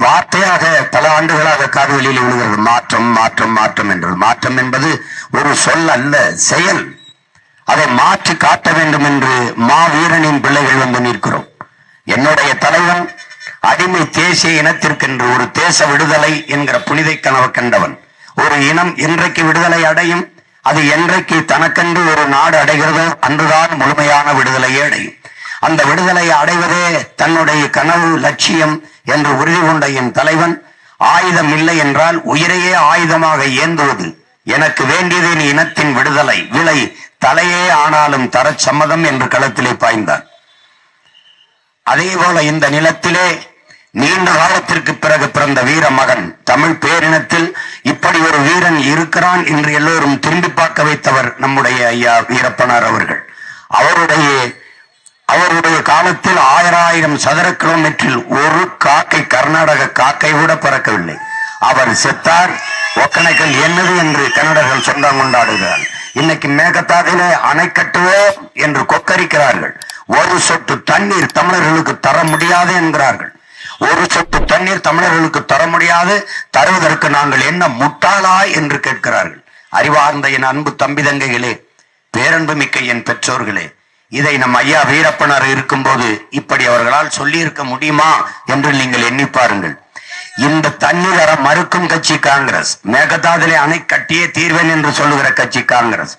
வார்த்தையாக பல ஆண்டுகளாக காதுகளில் விழுகிறது. மாற்றம் மாற்றம் மாற்றம் என்று. மாற்றம் என்பது ஒரு சொல் அல்ல, செயல். அதை மாற்றி காட்ட வேண்டும் என்று மாவீரனின் பிள்ளைகள் வந்து நிற்கிறோம். என்னுடைய தலைவன் அடிமை தேசிய இனத்திற்கென்று ஒரு தேச விடுதலை என்கிற புனிதை கனவு கண்டவன். ஒரு இனம் என்றைக்கு விடுதலை அடையும், அது என்றைக்கு தனக்கென்று ஒரு நாடு அடைகிறதோ அன்றுதான் முழுமையான விடுதலையை அடையும். அந்த விடுதலையை அடைவதே தன்னுடைய கனவு, லட்சியம் என்று உறுதி கொண்ட என் தலைவன் ஆயுதம் இல்லை என்றால் உயிரையே ஆயுதமாக ஏந்துவது. எனக்கு வேண்டியது என் இனத்தின் விடுதலை, விலை தலையே ஆனாலும் தர சம்மதம் என்று களத்திலே பாய்ந்தார். அதே போல இந்த நிலத்திலே நீண்ட காலத்திற்கு பிறகு பிறந்த வீர மகன், தமிழ் பேரினத்தில் இப்படி ஒரு வீரன் இருக்கிறான் என்று எல்லோரும் திரும்பி பார்க்க வைத்தவர் நம்முடைய ஐயா வீரப்பனார் அவர்கள். அவருடைய காலத்தில் 1000 சதுர கிலோமீட்டரில் ஒரு காக்கை, கர்நாடக காக்கை கூட பறக்கவில்லை. அவர் செத்தார், ஒக்கணைக்கல் என்னது என்று கன்னடர்கள் சொந்தம் கொண்டாடுகிறார். இன்னைக்கு மேகதாதிலே அணை கட்டுவோம் என்று கொக்கரிக்கிறார்கள். ஒரு சொட்டு தண்ணீர் தமிழர்களுக்கு தர முடியாது என்கிறார்கள். ஒரு சொட்டு தண்ணீர் தமிழர்களுக்கு தர முடியாது, தருவதற்கு நாங்கள் என்ன முட்டாளா என்று கேட்கிறார்கள். அறிவார்ந்த என் அன்பு தம்பி தங்கைகளே, பேரன்பு மிக்க என் பெற்றோர்களே, இதை நம் ஐயா வீரப்பனார் இருக்கும்போது இப்படி அவர்களால் சொல்லி இருக்க முடியுமா என்று நீங்கள் எண்ணி பாருங்கள். இந்த தண்ணீர் அற மறுக்கும் கட்சி காங்கிரஸ், மேகதாதிலே அணை கட்டியே தீர்வேன் என்று சொல்லுகிற கட்சி காங்கிரஸ்.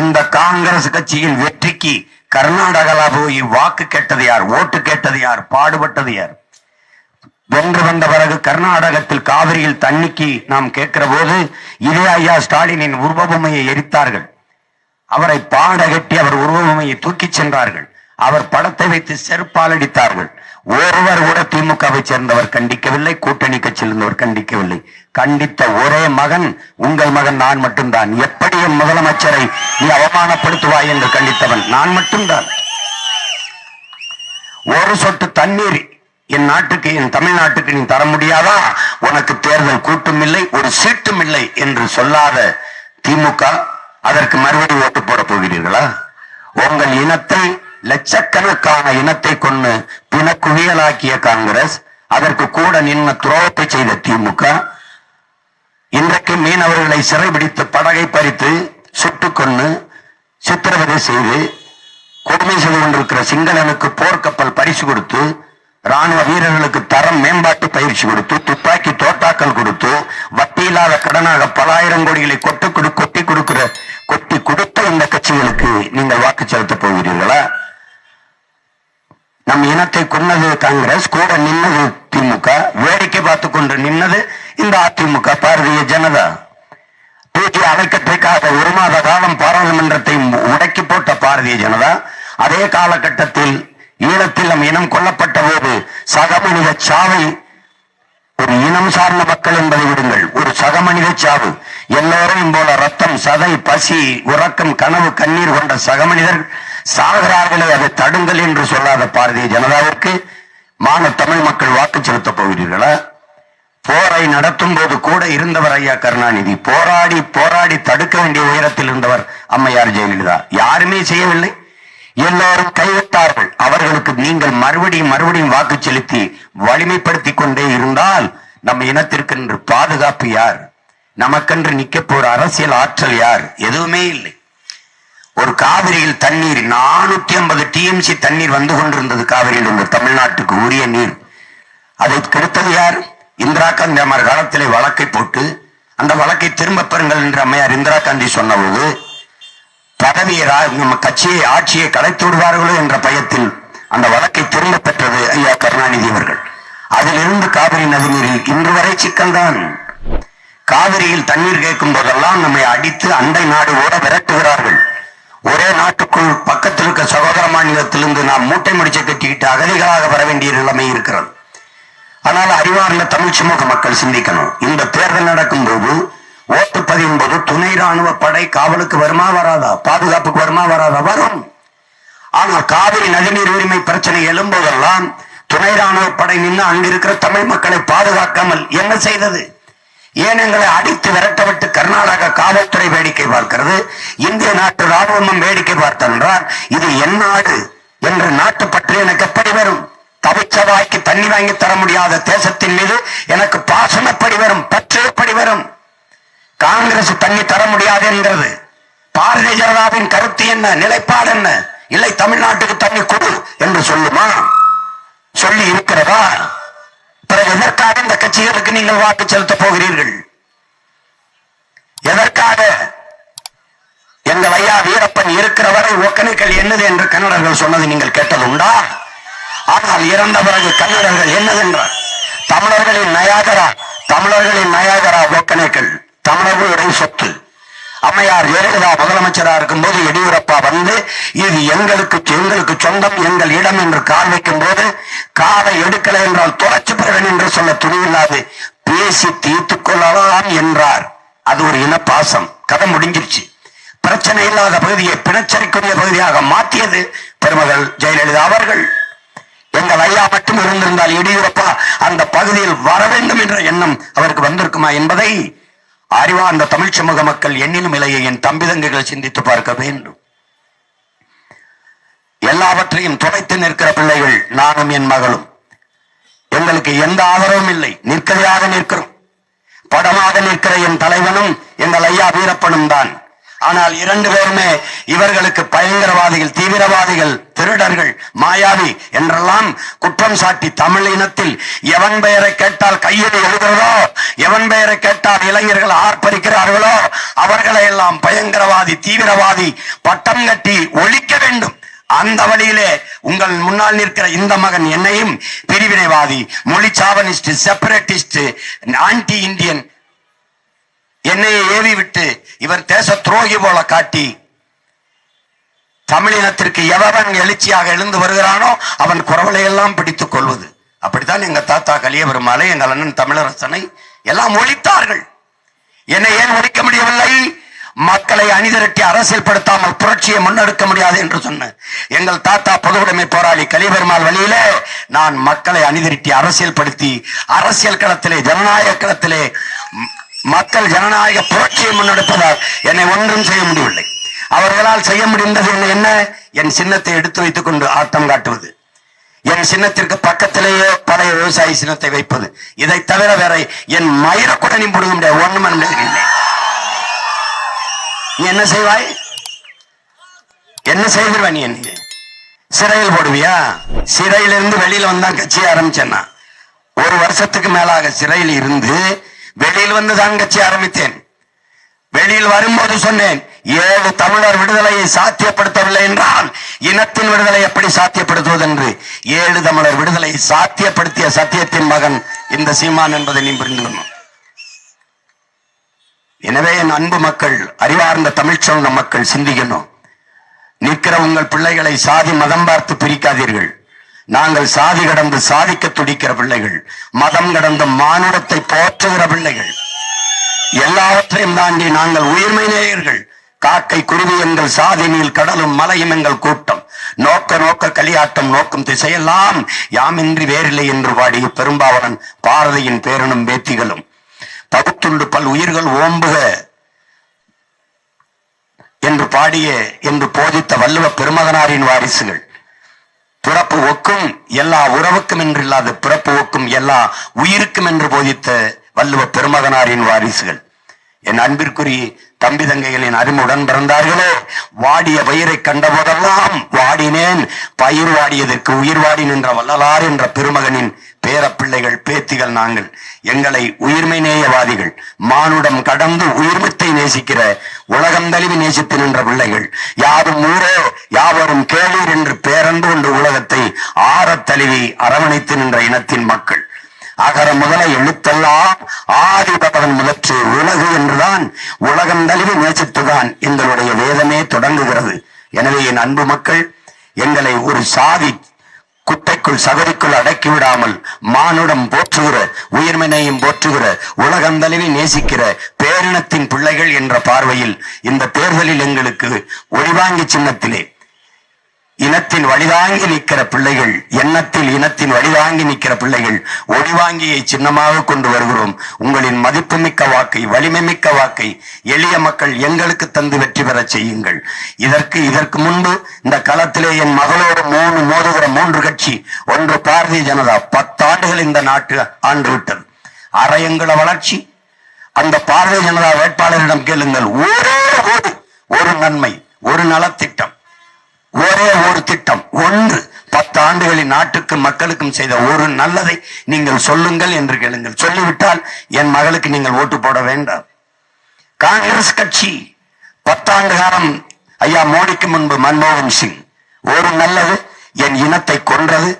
இந்த காங்கிரஸ் கட்சியின் வெற்றிக்கு கர்நாடகாவில் போய் வாக்கு கேட்டது யார், ஓட்டு கேட்டது யார், பாடுபட்டது யார்? வென்று வந்த பிறகு கர்நாடகத்தில் காவிரியில் தண்ணிக்கு நாம் கேட்கிற போது இதே ஐயா ஸ்டாலினின் உருவபொம்மையை எரித்தார்கள். அவரை பாட கட்டி அவர் உருவபொம்மையை தூக்கி சென்றார்கள். அவர் படத்தை வைத்து செருப்பால் அடித்தார்கள். ஒருவர் கூட திமுகவை சேர்ந்தவர் கண்டிக்கவில்லை, கூட்டணி கட்சியில் இருந்தவர் கண்டிக்கவில்லை. கண்டித்த ஒரே மகன் உங்கள் மகன் நான் மட்டும்தான். எப்படி என் முதலமைச்சரை நீ அவமானப்படுத்துவாய் என்று கண்டித்தவன் நான் மட்டும்தான். ஒரு சொட்டு தண்ணீர் என் நாட்டுக்கு, என் தமிழ்நாட்டுக்கு நீ தர முடியாதா? உனக்கு தேர்தல் கூட்டும் இல்லை, ஒரு சீட்டும் இல்லை என்று சொல்லாத திமுக அதற்கு மறுபடி ஓட்டு போட போகிறீர்களா? உங்கள் இனத்தை, லட்சக்கணக்கான இனத்தை கொண்டு பிணக்குவியலாக்கிய காங்கிரஸ், அதற்கு கூட நின்று துரோகத்தை செய்த திமுக, இன்றைக்கு மீனவர்களை சிறைபிடித்து படகை பறித்து சுட்டுக்கொண்டு சித்திரவதை செய்து கொடுமை செய்து கொண்டிருக்கிற சிங்களனுக்கு போர்க்கப்பல் பரிசு கொடுத்து, ராணுவ வீரர்களுக்கு தரம் மேம்பாட்டு பயிற்சி கொடுத்து, துப்பாக்கி தோட்டாக்கள் கொடுத்து, வட்டி இல்லாத கடனாக பல ஆயிரம் கோடிகளை கொட்டி கொடுத்த இந்த கட்சிகளுக்கு நீங்கள் வாக்கு செலுத்த போகிறீர்களா? நம் இனத்தை கொன்னது காங்கிரஸ், கூட நின்னது திமுக, வேடிக்கை பார்த்து கொண்டு நின்னது இந்த அதிமுக, பாரதிய ஜனதா. தூக்கி அணைக்கற்றைக்காக 1 மாத காலம் பாராளுமன்றத்தை உடக்கி போட்ட பாரதிய ஜனதா, அதே காலகட்டத்தில் ஈழத்தில் நம் இனம் கொல்லப்பட்ட போது சக மனித சாவை, ஒரு இனம் சார்ந்த மக்கள் என்பதை விடுங்கள், ஒரு சக மனித சாவு, எல்லோரையும் போல ரத்தம், சதை, பசி, உறக்கம், கனவு, கண்ணீர் கொண்ட சக மனிதர் சாகிறார்களே, அதை தடுங்கள் என்று சொல்லாத பாரதிய ஜனதாவிற்கு மான தமிழ் மக்கள் வாக்கு செலுத்த போகிறீர்களா? போரை நடத்தும் போது கூட இருந்தவர் ஐயா கருணாநிதி, போராடி போராடி தடுக்க வேண்டிய உயரத்தில் இருந்தவர் அம்மையார் ஜெயலலிதா. யாருமே செய்யவில்லை, எல்லோரும் கைவிட்டார்கள். அவர்களுக்கு நீங்கள் மறுபடியும் வாக்கு செலுத்தி வலிமைப்படுத்தி கொண்டே இருந்தால் நம்ம இனத்திற்கென்று பாதுகாப்பு யார்? நமக்கென்று நிக்க போற அரசியல் ஆற்றல் யார்? எதுவுமே இல்லை. ஒரு காவிரியில் தண்ணீர் 450 TMC தண்ணீர் வந்து கொண்டிருந்தது காவிரியில் இருந்து தமிழ்நாட்டுக்கு உரிய நீர். அதை கெடுத்தது யார்? இந்திரா காந்தி அம்மார் காலத்திலே வழக்கை போட்டு அந்த வழக்கை திரும்ப பெறுங்கள் என்று அம்மையார் இந்திரா காந்தி சொன்னபோது பதவியை, நம்ம கட்சியை, ஆட்சியை கலைத்து விடுவார்களோ என்ற பயத்தில் அந்த வழக்கை திரும்ப பெற்றது ஐயா கருணாநிதி அவர்கள். அதிலிருந்து காவிரி நதிநீரில் இன்று வரை சிக்கல்தான். காவிரியில் தண்ணீர் கேட்கும் போதெல்லாம் நம்மை அடித்து அண்டை நாடு ஓட விரட்டுகிறார்கள். ஒரே நாட்டுக்குள் பக்கத்தில் இருக்க சகோதர மாநிலத்திலிருந்து நாம் மூட்டை முடிச்சை கட்டிக்கிட்டு அகதிகளாக வர வேண்டிய நிலைமை இருக்கிறது. ஆனால் அறிவார்ந்த தமிழ் சமூக மக்கள் சிந்திக்கணும். இந்த தேர்தல் நடக்கும் போது, ஓட்டு பதியும் போது துணை ராணுவ படை காவலுக்கு வருமா வராதா? பாதுகாப்புக்கு வருமா வராதா? வரும். ஆனால் காவிரி நதிநீர் உரிமை பிரச்சனை எழும்போதெல்லாம் துணை ராணுவ படை நின்று அங்கிருக்கிற தமிழ் மக்களை பாதுகாக்காமல் என்ன செய்தது? ஏன் எங்களை அடித்து விரட்டவிட்டு கர்நாடக காவல்துறை வேடிக்கை பார்க்கிறது, இந்திய நாட்டு ராணுவமும் வேடிக்கை பார்த்தென்றால் இது என் நாடு என்ற நாட்டு பற்றி எனக்கு எப்படி வரும்? தவிச்சவாய்க்கு தண்ணி வாங்கி தர முடியாத தேசத்தின் மீது எனக்கு பாசம் எப்படி வரும், பற்று எப்படி வரும்? காங்கிரஸ் தண்ணி தர முடியாது என்கிறது. பாரதிய ஜனதாவின் கருத்து என்ன, நிலைப்பாடு என்ன? இல்லை தமிழ்நாட்டுக்கு தண்ணி கொடு என்று சொல்லுமா? சொல்லி இருக்கிறதா? பிறகு எதற்காக இந்த கட்சிகளுக்கு நீங்கள் வாக்கு செலுத்த போகிறீர்கள்? எதற்காக? எங்கள் ஐயா வீரப்பன் இருக்கிற வரை ஒக்கணைக்கல் என்னது என்று கன்னடர்கள் சொன்னது நீங்கள் கேட்டதுண்டா? ஆனால் இறந்த பிறகு கன்னடர்கள் என்னதென்றார்? தமிழர்களின் நயாகரா ஒக்கணைக்கல் தமிழர்களுடைய சொத்து. அம்மையார் ஜெயலலிதா முதலமைச்சராக இருக்கும் போது எடியூரப்பா வந்து இது எங்களுக்கு சொந்தம், எங்கள் இடம் என்று கால் வைக்கும் போது காலை எடுக்கலை என்றால் தொலைச்சு பெறுவேன் என்று சொல்ல துணிவில்லாது பேசி தீர்த்துக் கொள்ளலாம் என்றார். அது ஒரு இனப்பாசம். கதை முடிஞ்சிருச்சு. பிரச்சனை இல்லாத பகுதியை பிணச்சரிக்குரிய பகுதியாக மாற்றியது பெருமகள் ஜெயலலிதா அவர்கள். எங்கள் ஐயா மட்டும் இருந்திருந்தால் எடியூரப்பா அந்த பகுதியில் வர வேண்டும் என்ற எண்ணம் அவருக்கு வந்திருக்குமா என்பதை அறிவார்ந்த தமிழ் சமூக மக்கள் எண்ணிலும் இலையை என் தம்பிதங்கைகள் சிந்தித்து பார்க்க வேண்டும். எல்லாவற்றையும் துடைத்து நிற்கிற பிள்ளைகள் நானும் என் மகளும். எங்களுக்கு எந்த ஆதரவும் இல்லை, நிற்கதையாக நிற்கிறோம். படமாக நிற்கிற என் தலைவனும் எங்கள் ஐயா வீரப்பனும் தான். ஆனால் இரண்டு பேருமே இவர்களுக்கு பயங்கரவாதிகள், தீவிரவாதிகள், திருடர்கள், மாயாவி என்றெல்லாம் குற்றம் சாட்டி தமிழ் இனத்தில் எவன் பெயரை கேட்டால் கையில் எழுகிறதோ, எவன் பெயரை கேட்டால் இளைஞர்கள் ஆர்ப்பரிக்கிறார்களோ அவர்களை எல்லாம் பயங்கரவாதி, தீவிரவாதி பட்டம் கட்டி ஒழிக்க வேண்டும். அந்த வழியிலே உங்கள் முன்னால் நிற்கிற இந்த மகன் என்னையும் பிரிவினைவாதி, மொழி சாவனிஸ்ட், செப்பரேட்டிஸ்ட், ஆன்டி இந்தியன் என்னையை ஏவி விட்டு இவர் தேச துரோகி போல காட்டி தமிழினத்திற்கு எவன் எழுச்சியாக எழுந்து வருகிறானோ அவன் குரவலை எல்லாம் பிடித்துக் கொள்வது. அப்படித்தான் எங்க தாத்தா கலியபெருமாளை, எங்கள் அண்ணன் தமிழரசனை எல்லாம் ஒழித்தார்கள். என்னை ஏன் ஒழிக்க முடியவில்லை? மக்களை அணிதிரட்டி அரசியல் படுத்தாமல் புரட்சியை முன்னெடுக்க முடியாது என்று சொன்ன எங்கள் தாத்தா பொதுவுடைமை போராளி கலியபெருமாள் வழியிலே நான் மக்களை அணிதிரட்டி அரசியல் படுத்தி அரசியல் களத்திலே, ஜனநாயக களத்திலே மக்கள் ஜனநாயக புரட்சியை முன்னெடுப்பதால் என்னை ஒன்றும் செய்ய முடியவில்லை. அவர்களால் செய்ய முடிந்தது என்ன? என் சின்னத்தை எடுத்து வைத்துக் கொண்டு ஆட்டம் காட்டுவது, என் சின்னத்திற்கு பக்கத்திலேயே பழைய விவசாயி சின்னத்தை வைப்பது. இதை தவிர வேற என் மயிர கூட நீ போடுக முடியாது. ஒண்ணும் இல்லை. நீ என்ன செய்வாய்? என்ன செய்திருவ? நீ என்ன சிறையில் போடுவியா? சிறையிலிருந்து வெளியில வந்தா கட்சி ஆரம்பிச்சேன்னா 1 வருஷத்துக்கு மேலாக சிறையில் இருந்து வெளியில் வந்துதான் கட்சி ஆரம்பித்தேன். வெளியில் வரும்போது சொன்னேன், 7 தமிழர் விடுதலையை சாத்தியப்படுத்தவில்லை என்றால் இனத்தின் விடுதலை எப்படி சாத்தியப்படுத்துவது என்று. 7 தமிழர் விடுதலையை சாத்தியப்படுத்திய சத்தியத்தின் மகன் இந்த சீமான் என்பதை நீ புரிந்து கொள்ளணும். எனவே என் அன்பு மக்கள், அறிவார்ந்த தமிழ் சொன்ன மக்கள் சிந்திக்கணும். நிற்கிற உங்கள் பிள்ளைகளை சாதி மதம் பார்த்து பிரிக்காதீர்கள். நாங்கள் சாதி கடந்து சாதிக்க துடிக்கிற பிள்ளைகள், மதம் கடந்த மானுடத்தை போற்றுகிற பிள்ளைகள். எல்லாவற்றையும் தாண்டி நாங்கள் உயிர்மை நேயர்கள். காக்கை குருவி எங்கள் சாதி நீல் கடலும் மலையும் எங்கள் கூட்டம். நோக்க நோக்க களியாட்டம் நோக்கும் திசையெல்லாம் யாமின்றி வேறில்லை என்று பாடிய பெரும்பாவனன் பாரதியின் பேரனும் பேத்திகளும் பகுத்துண்டு பல் உயிர்கள் ஓம்புக என்று பாடிய என்று போதித்த வள்ளுவ பெருமகனாரின் வாரிசுகள். பிறப்பு ஒக்கும் எல்லா உறவுக்கும் என்று இல்லாத பிறப்பு ஒக்கும் எல்லா உயிருக்கும் என்று போதித்த வள்ளுவ பெருமகனாரின் வாரிசுகள். என் அன்பிற்குரிய தம்பி தங்கைகளின் அருமுடன் பிறந்தார்களே, வாடிய பயிரை கண்ட போதெல்லாம் வாடினேன், பயிர் வாடியதற்கு உயிர் வாடி நின்ற வள்ளலார் என்ற பெருமகனின் பேரப்பிள்ளைகள், பேத்திகள் நாங்கள். எங்களை உயிர்மை நேயவாதிகள், மானுடம் கடந்து உயிர்மத்தை நேசிக்கிற, உலகம் தழுவி நேசித்து நின்ற பிள்ளைகள். யாரும் ஊரே யாவரும் கேளீர் என்று பேரன்பு கொண்டு உலகத்தை ஆறத் தழுவி அரவணைத்து நின்ற இனத்தின் மக்கள். அகர முதல எழுத்தெல்லாம் ஆதி பகவன் முதற்று உலகு என்றுதான் உலகம் தழுவி நேசித்துதான் எங்களுடைய வேதமே தொடங்குகிறது. எனவே என் அன்பு மக்கள், எங்களை ஒரு சாதி குட்டைக்குள் சகதிக்குள் அடக்கி விடாமல் மானுடம் போற்றுகிற, உயிர்மனையும் போற்றுகிற, உலகம் தழுவி நேசிக்கிற பேரினத்தின் பிள்ளைகள் என்ற பார்வையில் இந்த தேர்தலில் எங்களுக்கு ஒளிவாங்கி சின்னத்திலே இனத்தின் வழிதாங்கி நிற்கிற பிள்ளைகள், எண்ணத்தில் இனத்தின் வழிதாங்கி நிற்கிற பிள்ளைகள் ஒளிவாங்கியை சின்னமாக கொண்டு வருகிறோம். உங்களின் மதிப்புமிக்க வாக்கை, வலிமை மிக்க வாக்கை எளிய மக்கள் எங்களுக்கு தந்து வெற்றி பெற செய்யுங்கள். இதற்கு முன்பு இந்த களத்திலே என் மகளோடு மோதுகிற 3 கட்சி, ஒன்று பாரதிய ஜனதா, 10 ஆண்டுகள் இந்த நாட்டு ஆண்டு விட்டது. அரையங்கள வளர்ச்சி. அந்த பாரதிய ஜனதா வேட்பாளரிடம் கேளுங்கள், ஒரு நன்மை, ஒரு நலத்திட்டம், ஒரே ஒரு திட்டம், ஒன்று 10 ஆண்டுகளில் நாட்டுக்கும் மக்களுக்கும் செய்த ஒரு நல்லதை நீங்கள் சொல்லுங்கள் என்று கேளுங்கள். சொல்லிவிட்டால் என் மகளுக்கு நீங்கள் ஓட்டு போட வேண்டாம். காங்கிரஸ் கட்சி 10 ஆண்டு காலம் ஐயா மோடிக்கு முன்பு மன்மோகன் சிங், ஒரு நல்லது, என் இனத்தை கொன்றது,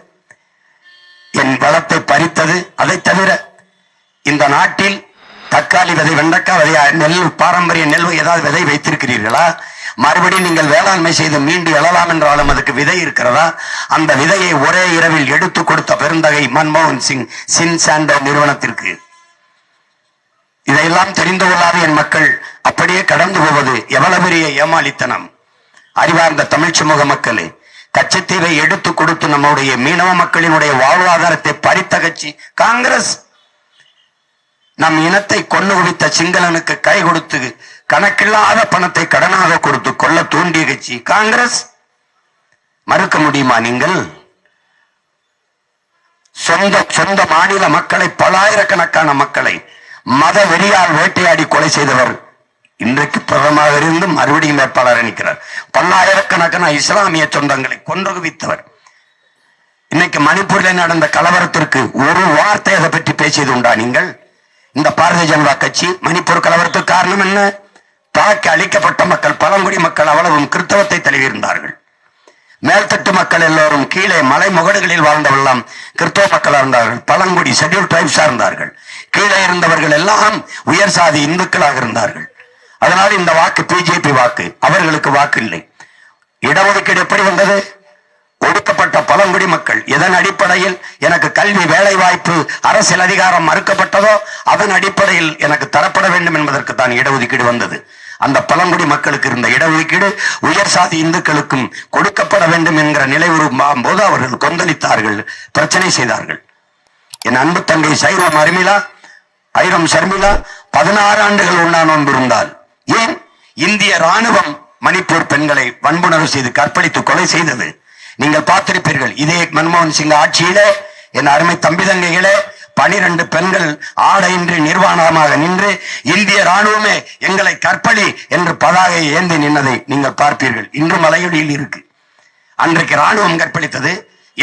என் வளத்தை பறித்தது. அதை தவிர இந்த நாட்டில் தக்காளி விதை, வெண்டைக்காய் விதை, நெல், பாரம்பரிய நெல் ஏதாவது விதை வைத்திருக்கிறீர்களா? மறுபடியும் நீங்கள் வேளாண்மை செய்து மீண்டு எழலாம் என்றாலும் அதுக்கு விதை இருக்கிறதா? அந்த விதையை ஒரே இரவில் எடுத்து கொடுத்த பெருந்தகை மன்மோகன் சிங் சின்சாண்டோ நிறுவனத்திற்கு. இதையெல்லாம் தெரிந்து கொள்ளாத என் மக்கள் அப்படியே கடந்து போவது எவ்வளவு பெரிய ஏமாளித்தனம். அறிவார்ந்த தமிழ் சமூக மக்களே, கச்சத்தீவை எடுத்து கொடுத்து நம்முடைய மீனவ மக்களினுடைய வாழ்வாதாரத்தை பறித்த கட்சி காங்கிரஸ். நம் இனத்தை கொண்டு குவித்த சிங்களனுக்கு கை கொடுத்து கணக்கில்லாத பணத்தை கடனாக கொடுத்து கொள்ள தூண்டிய கட்சி காங்கிரஸ். மறுக்க முடியுமா நீங்கள்? சொந்த மாநில மக்களை, பல்லாயிரக்கணக்கான மக்களை மத வெறியால் வேட்டையாடி கொலை செய்தவர் இன்றைக்கு பிரதமராக இருந்து மறுபடியும் வேட்பாளர் நிற்கிறார். பல்லாயிரக்கணக்கான இஸ்லாமிய சொந்தங்களை கொன்று குவித்தவர். இன்னைக்கு மணிப்பூரில் நடந்த கலவரத்திற்கு ஒரு வார்த்தை அதை பற்றி பேசியது உண்டா நீங்கள்? இந்த பாரதிய ஜனதா கட்சி மணிப்பூர் கலவரத்துக்கு காரணம் என்ன? தாக்கி அழிக்கப்பட்ட மக்கள், பழங்குடி மக்கள் அவ்வளவும் கிறிஸ்தவத்தை தழுவியிருந்தார்கள். மேல்தட்டு மக்கள் எல்லோரும் கீழே மலை முகடுகளில் வாழ்ந்தவெல்லாம் கிறிஸ்தவ மக்களாக இருந்தார்கள். பழங்குடி ஷெட்யூல் டிரைப்ஸா இருந்தார்கள். கீழே இருந்தவர்கள் எல்லாம் உயர் சாதி இந்துக்களாக இருந்தார்கள். அதனால இந்த வாக்கு பிஜேபி வாக்கு, அவர்களுக்கு வாக்கு இல்லை. இடஒதுக்கீடு எப்படி வந்தது? ஒடுக்கப்பட்ட பழங்குடி மக்கள் எதன் அடிப்படையில் எனக்கு கல்வி, வேலை வாய்ப்பு, அரசியல் அதிகாரம் மறுக்கப்பட்டதோ அதன் அடிப்படையில் எனக்கு தரப்பட வேண்டும் என்பதற்கு தான் இடஒதுக்கீடு வந்தது. அந்த பழங்குடி மக்களுக்கு இருந்த இடஒதுக்கீடு உயர் சாதி இந்துக்களுக்கும் கொடுக்கப்பட வேண்டும் என்கிற நிலை உருவாகும் போது அவர்கள் கொந்தளித்தார்கள், பிரச்சனை செய்தார்கள். என் அன்பு தங்கை ஐரம் ஷர்மிளா 16 ஆண்டுகள் உண்ணா நோன்பு இருந்தால் ஏன் இந்திய ராணுவம் மணிப்பூர் பெண்களை வன்புணர்வு செய்து கற்பழித்து கொலை செய்தது? நீங்கள் பார்த்திருப்பீர்கள். இதே மன்மோகன் சிங் ஆட்சியிலே என் அருமை தம்பி தங்கைகளே 12 பெண்கள் ஆடையின்றி நிர்வாணமாக நின்று இந்திய ராணுவமே எங்களை கற்பழி என்று பதாகை ஏந்தி நின்னதை நீங்கள் பார்ப்பீர்கள். இன்று மலையொலியில் இருக்கு. அன்றைக்கு ராணுவம் கற்பழித்தது,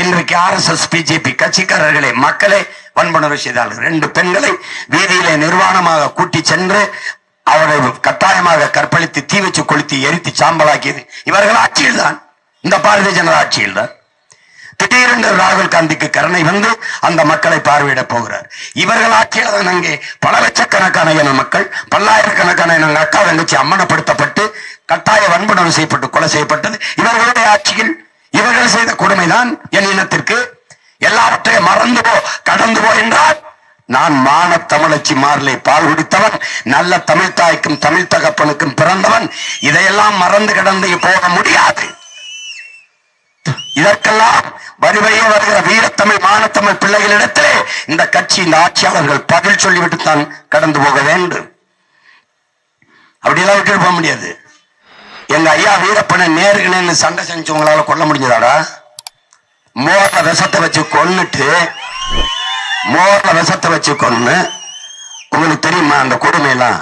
இன்றைக்கு RSS பிஜேபி கட்சிக்காரர்களே மக்களை வன்புணர்வு செய்தார்கள். 2 பெண்களை வீதியிலே நிர்வாணமாக கூட்டி சென்று அவரை கட்டாயமாக கற்பழித்து தீ வச்சு கொளுத்தி எரித்து சாம்பலாக்கியது இவர்கள் ஆட்சியில் தான், இந்த பாரதிய ஜனதா ஆட்சியில் தான். திடீரென்று ராகுல் காந்திக்கு கருணை வந்து அந்த மக்களை பார்வையிட போகிறார். இவர்கள் ஆட்சியில் தான் அங்கே பல லட்சக்கணக்கான என மக்கள், பல்லாயிரக்கணக்கான என அக்கா தங்கச்சி அம்மனப்படுத்தப்பட்டு கட்டாய வன்புணர்வு செய்யப்பட்டு கொலை செய்யப்பட்டது இவர்களுடைய ஆட்சியில். இவர்கள் செய்த கொடுமைதான் என் இனத்திற்கு. எல்லாவற்றையும் மறந்து போ, கடந்து போ என்றால் நான் மான தமிழச்சி மாறலை பால் குடித்தவன், நல்ல தமிழ் தாய்க்கும் தமிழ் தகப்பனுக்கும் பிறந்தவன். இதையெல்லாம் மறந்து கடந்து போக முடியாது. இதற்கெல்லாம் வரிவழியே வருகிற வீரத்தமிழ் மானத்தமிழ் பிள்ளைகளிடத்திலே இந்த கட்சி, இந்த ஆட்சியாளர்கள் பதில் சொல்லிவிட்டு தான் கடந்து போக வேண்டும். அப்படியெல்லாம் விட்டு போக முடியாது. எங்க ஐயா வீரப்பனை நேருகன்னு சண்டை செஞ்சவங்களால கொல்ல முடிஞ்சதாடா? மோர்ல விஷத்தை வச்சு கொன்னுட்டு, உங்களுக்கு தெரியுமா அந்த கொடுமையெல்லாம்?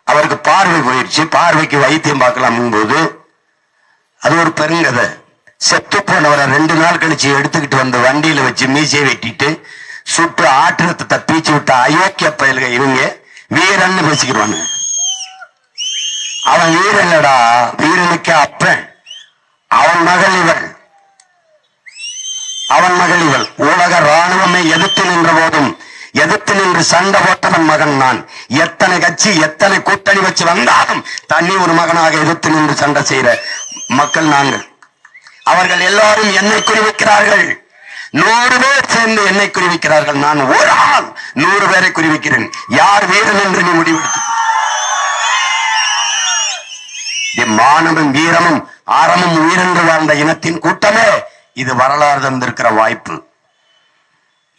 அவருக்கு பார்வை போயிடுச்சு, பார்வைக்கு வைத்தியம் பார்க்கலாம் போது அது ஒரு பெருங்கதை. செத்து போனவரை 2 நாள் கழிச்சு எடுத்துக்கிட்டு வந்து வண்டியில வச்சு மீசையை வெட்டிட்டு சுட்டு ஆற்றுறத்தை பீச்சு விட்ட அயோக்கிய பயல்க இவங்க வீரன்னு பேசிக்கிறாங்க. அவன் வீரன் இல்லடா, வீரனுக்கு அப்பன். அவன் மகள் இவள். உலக ராணுவமே எதிர்த்து நின்ற போதும் எதிர்த்து நின்று சண்டை போட்டவன் மகன் நான். எத்தனை கட்சி, எத்தனை கூட்டணி வச்சு வந்தாலும் தனி ஒரு மகனாக எதிர்த்து நின்று சண்டை செய்யற மக்கள் நாங்கள். அவர்கள் எல்லாரும் என்னை குறிவிக்கிறார்கள். 100 பேர் சேர்ந்து என்னை குறிவிக்கிறார்கள். நான் ஒரு ஆள் 100 பேரை குறிவிக்கிறேன். யார் வீரன் என்று நீ முடிவெடுத்து. மானமும் வீரமும் ஆரம்பம் உயிரென்று வாழ்ந்த இனத்தின் கூட்டமே இது வரலாறு தந்திருக்கிற வாய்ப்பு.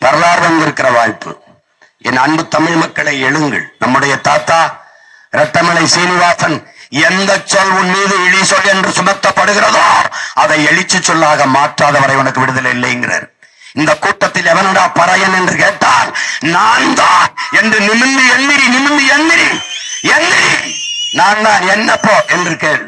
வரலாறு தந்திருக்கிற வாய்ப்பு. என் அன்பு தமிழ் மக்களை எழுங்கள். நம்முடைய தாத்தா இரட்டமலை சீனிவாசன் எந்த சொல் உன் மீது இழி சொல் என்று சுமத்தப்படுகிறதோ அதை எழுச்சி சொல்லாக மாற்றாதவரை உனக்கு விடுதலை இல்லைங்கிறார். இந்த கூட்டத்தில் எவனடா பறையன் என்று கேட்டால் நான் தான் என்று நிமிர்ந்து எண்ணிரி, நிமிர்ந்து எண்ணிரி, எண்ணிரி, நான் தான் என்னப்போ என்று கேள்.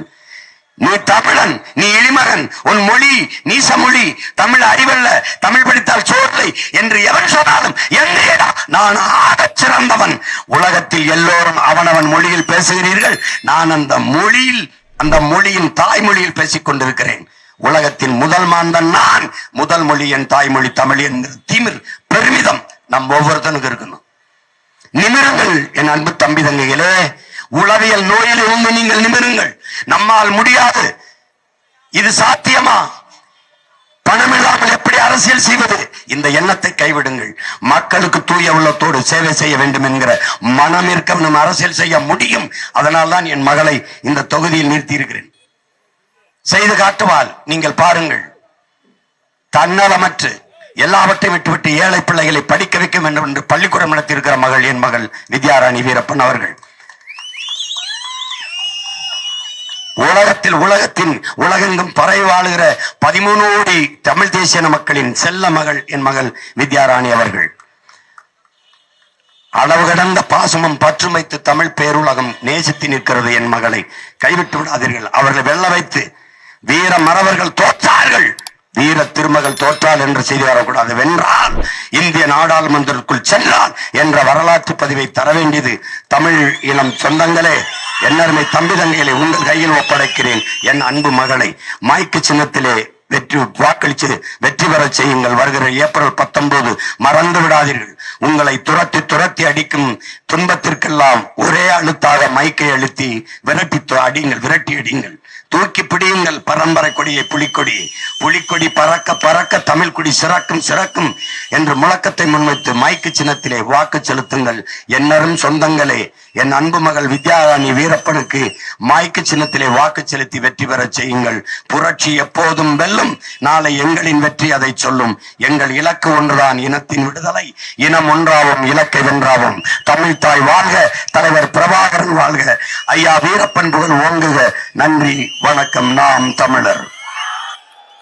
நீ தமிழன், நீ இளிமகன், உன் மொழி நீச மொழி, தமிழ் அறிவல்ல, தமிழ் படித்தால் சோர்லை என்று எவன் சொன்னாலும் என்னடா நான் ஆகச் சிறந்தவன். உலகத்தில் எல்லோரும் அவனவன் மொழியில் பேசுகிறீர்கள், நான் அந்த மொழியின் தாய்மொழியில் பேசிக் கொண்டிருக்கிறேன். உலகத்தின் முதல் மாந்தன் நான், முதல் மொழி என் தாய்மொழி தமிழ் என்கிற திமிர் பெருமிதம் நம் ஒவ்வொருத்தனுக்கு இருக்கணும். நிமிருங்கள் என் அன்பு தம்பி தங்கைகளே. உளவியல் நோயில் இருந்து நீங்கள் நிமிருங்கள். நம்மால் முடியாது, இது சாத்தியமா? பணம் இல்லாமல் எப்படி அரசியல் செய்வது? இந்த எண்ணத்தை கைவிடுங்கள். மக்களுக்கு தூய உள்ளத்தோடு சேவை செய்ய வேண்டும் என்கிற மனம் இருக்க நம் அரசியல் செய்ய முடியும். அதனால் தான் என் மகளை இந்த தொகுதியில் நிறுத்தி இருக்கிறேன். செய்து காட்டுவாள். நீங்கள் பாருங்கள். தன்னலமற்று எல்லாவற்றையும் விட்டுவிட்டு ஏழை பிள்ளைகளை படிக்க வைக்க வேண்டும் என்று பள்ளிக்கூடம் நடத்தியிருக்கிற மகள் என் மகள் வித்யாராணி வீரப்பன் அவர்கள். உலகெங்கும் பறவை வாழுகிற 13 கோடி தமிழ் தேசிய மக்களின் செல்ல மகள் என் மகள் வித்யாராணி அவர்கள். அளவு கடந்த பாசமும் பற்றும் வைத்து தமிழ் பேருலகம் நேசித்து நிற்கிறது. என் மகளை கைவிட்டு விடாதீர்கள். அவர்களை வெல்ல வைத்து வீர மறவர்கள் தோற்றார்கள், வீர திருமகள் தோற்றால் என்ற செய்தி வரக்கூடாது. வென்றால் இந்திய நாடாளுமன்றத்திற்குள் சென்றால் என்ற வரலாற்று பதிவை தர வேண்டியது தமிழ் இனம் சொந்தங்களே. என்னருமை தம்பி தங்கைகளை உங்கள் கையில் ஒப்படைக்கிறேன். என் அன்பு மகளை மைக்கு சின்னத்திலே வாக்களித்து வெற்றி பெற செய்யுங்கள். வருகிற ஏப்ரல் 19 மறந்து விடாதீர்கள். உங்களை துரத்தி அடிக்கும் துன்பத்திற்கெல்லாம் ஒரே அழுத்தாக மைக்கை அழுத்தி விரட்டி அடிங்கள். தூக்கி பிடியுங்கள் பரம்பரை கொடியை, புலிக்கொடி பறக்க பறக்க தமிழ் கொடி சிறக்கும் என்று முழக்கத்தை முன்வைத்து மைக்கு சின்னத்திலே வாக்கு செலுத்துங்கள். என்னரும் சொந்தங்களே, என் அன்பு மகள் வித்யாராணி வீரப்பனுக்கு மைக்கு சின்னத்திலே வாக்கு செலுத்தி வெற்றி பெற செய்யுங்கள். புரட்சி எப்போதும் வெல்லும். நாளை எங்களின் வெற்றி அதை சொல்லும். எங்கள் இலக்கு ஒன்றுதான், இனத்தின் விடுதலை. இனம் ஒன்றாவும் இலக்கை வென்றாவும். தமிழ் தாய் வாழ்க, தலைவர் பிரபாகரன் வாழ்க, ஐயா வீரப்பன் புகழ் ஓங்குக. நன்றி, வணக்கம். நாம் தமிழர்.